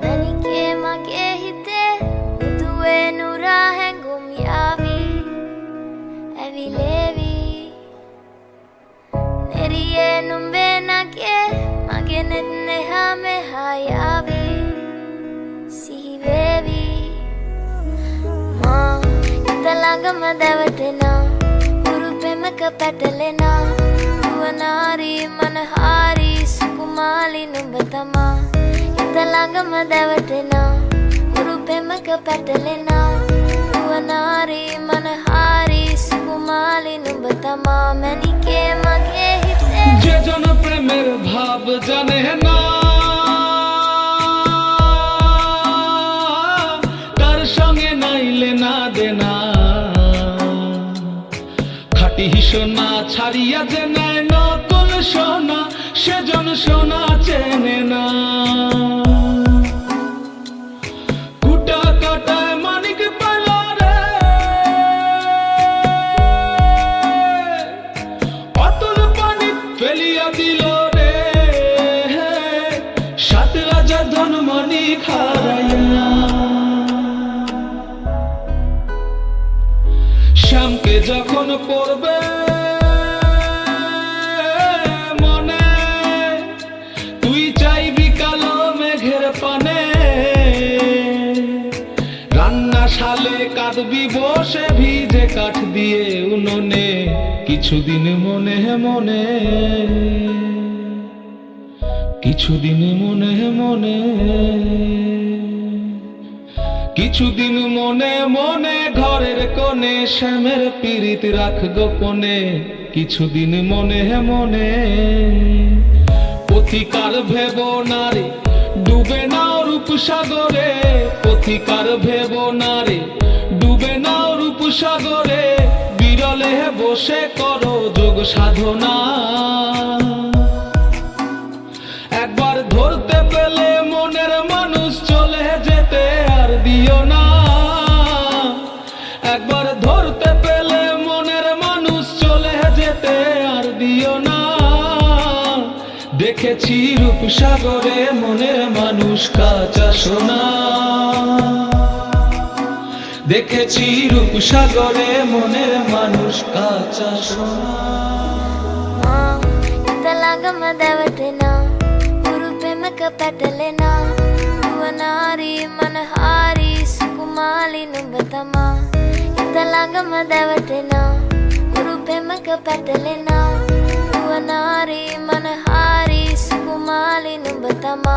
Manike mage hite uduwe nura hengum yavi Evi levi Neriye numbe nage mage netne hame hayavi Sihi vevi Ma italangama devatena Uru pemaka patalena Uvanari manahari sukumali numbatama Italangama devatena Uru pemaka patalena Uvanari manahari sukumali numbatama Manike mage hite যে জন প্রেমের ভাব জানে না তার সঙ্গে নাইলে না দেনা খাঁটি সোনা ছাড়িয়া যে নেয় নকল সোনা সেজন সোনা চেনে না কুটা কাটায় মানিক পেল রে অতুল পানি ফেলিয়া দিল রে সাত রাজা ধন মানিক হারাইয়া শ্যামকে যখন পড়বে মনে তুই চাইবি কালো মেঘের পানে রান্না শালে কাঁদবি বসে ভিজে কাঠ দিয়ে উনুনে কিছুদিন মনে মনে কিছুদিন মনে মনে কিছুদিন মনে মনে ঘরের কোণে শ্যামের পীড়িত রাখ গোপনে কিছুদিন মনে মনে পথিকার ভেব নারে ডুবে নাও রূপসাগরে পথিকার ভেব নারে ডুবে নাও রূপসাগরে বিরলে বসে করো যোগ সাধনা একবার ধরতে পেলে মনের মানুষ চলে যেতে আর দিও না একবার ধরতে পেলে মনের মানুষ চলে যেতে আর দিও না দেখেছি রূপসাগরে মনের মানুষ কাঁচা সোনা দেখেছি রূপসাগরে মনের মানুষ কাঁচা সোনা Italangama devatena Uru pemaka patalena Uvanari manahari sukumali numbatama Italangama devatena Uru pemaka patalena Uvanari manahari sukumali numbatama